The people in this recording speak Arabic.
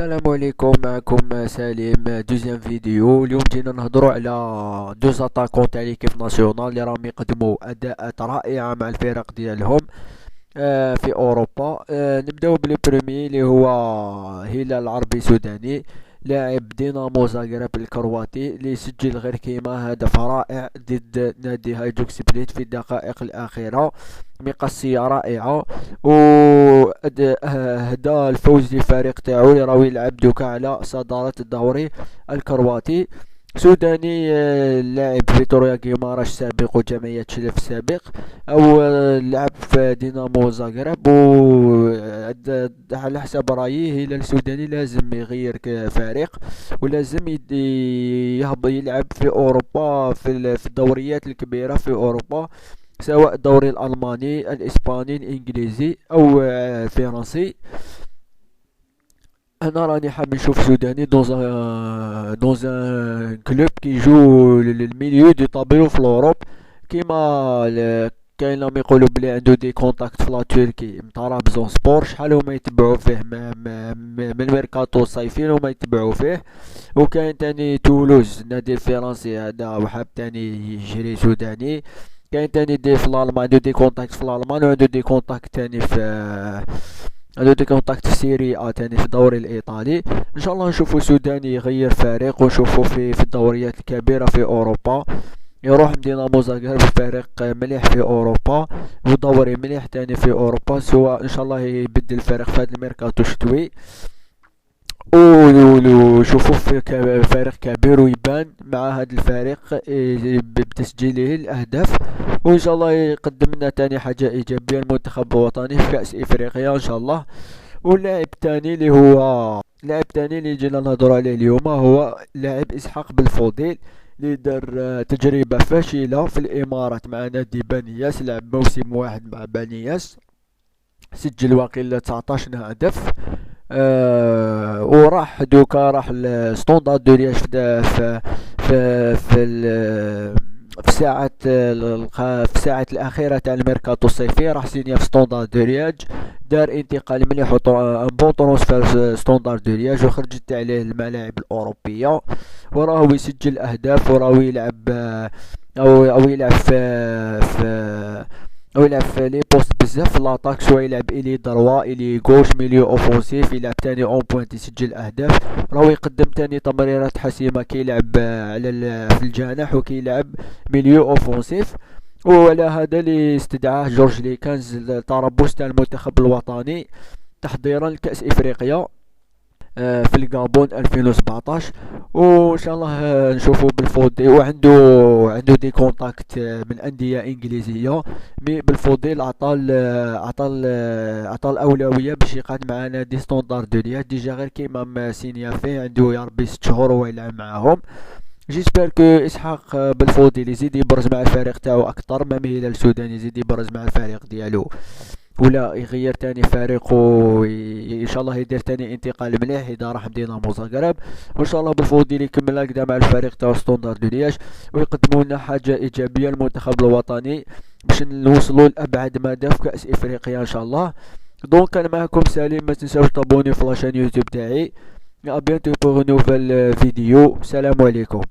السلام عليكم، معكم سليم دوزيام فيديو. اليوم جينا نهضروا على دوز اتاكون تاع ليكيب ناسيونال اللي راهم يقدموا اداءات رائعه مع الفرق ديالهم في اوروبا. نبداو بلي بريمي اللي هو هلال العربي سوداني، لاعب دينامو زاغرب الكرواتي اللي سجل غير كيما هدف رائع ضد نادي هايدوك سبليت في الدقائق الأخيرة، مقصية رائعة. و هدا الفوز للفريق تاعو اللي راهو يلعب دوكا على صدارة الدوري الكرواتي. سوداني، لاعب فيتوريا غيماراش السابق وجمعية شلف السابق، او لعب في دينامو زاغرب. و على حسب رايي هلال السوداني لازم يغير فريق، ولازم يهبط يلعب في اوروبا في الدوريات الكبيرة في اوروبا، سواء الدوري الالماني الاسباني الانجليزي او الفرنسي. انا راني حاب نشوف سوداني دون ان كلوب كي جو للميليو دو طابلو في الاوروب، كيما كاين لهم يقولوا بلي عنده دي كونتاكت في لا تركي مع بزون سبور. شحال هما يتبعوا فيه من الميركاتو الصيفي هما يتبعوا فيه. وكاين تاني تولوز النادي الفرنسي، هذا وحاب تاني يجري سوداني. كاين تاني دي في الالمان، عنده دي كونتاكت في الالمان، وعنده دي كونتاكت تاني في سيري ا تاني في الدوري الايطالي. ان شاء الله نشوفوا سوداني يغير فريق، ونشوفوا في الدوريات الكبيره في اوروبا، يروح دينامو زاغرب فريق مليح في اوروبا ودوري مليح تاني في اوروبا، سواء ان شاء الله يبدل الفريق في هذا الميركاتو الشتوي، وشوفوا في فريق كبير ويبان مع هذا الفريق بتسجيله الاهداف. وان شاء الله يقدم لنا تاني حاجه ايجابيه المنتخب الوطني في كاس افريقيا ان شاء الله. واللاعب الثاني اللي جينا نهضروا عليه اليوم هو لاعب اسحاق بالفضيل، اللي دار تجربه فاشله في الامارات مع نادي بنياس. لعب موسم واحد مع بنياس، سجل واقيلا 19 هدف. وراح دوكا راح لستوندارد دو لياج في في في في الساعة الأخيرة تاع الميركاتو الصيفي، راح سينيا في ستوندارد دو لياج، دار انتقال مليح ان بون ترونسفير في ستوندارد دو لياج، وخرجت عليه الملاعب الأوروبية، وراه يسجل أهداف، وراه يلعب أو يلعب في او يلعب في لي بوست بزاف في لاطاك، سواء يلعب الي دروا الي غوش ميليو اوفونسيف، يلعب تاني اون بوينت يسجل اهداف، راهو يقدم تاني تمريرات حسيمه كيلعب في الجناح وكيلعب ميليو اوفونسيف. وعلى هذا اللي استدعاه جورج ليكانز للتربص تاع المنتخب الوطني تحضيرا لكأس افريقيا في الغابون 2017. وان شاء الله نشوفوا بالفضيل، وعنده دي كونتاكت من انديه انجليزيه. مي بالفضيل عطى الاولويه باش يقعد مع نادي ستوندارد دو لياج، ديجا غير كيما سينيا فيه عنده يا ربي 6 شهور وهو يلعب معاهم. جيسبر كو اسحاق بالفضيل يزيد يبرز مع الفريق تاعو اكثر، مام هلال السودان يزيد يبرز مع الفريق ديالو، ولا يغير تاني فريق، ان شاء الله يدير تاني انتقال مليح اذا راح دينامو زاغرب. وان شاء الله بالفضيل يكمل هكذا مع الفريق تاع ستوندارد دو لياج، ويقدموا لنا حاجه ايجابيه المنتخب الوطني باش نوصلوا لابعد مدى في كاس افريقيا ان شاء الله. دونك انا معكم سليم، ما تنساوش تابوني في لاشين يوتيوب تاعي. ابيانتو بور نوفال فيديو. سلام عليكم.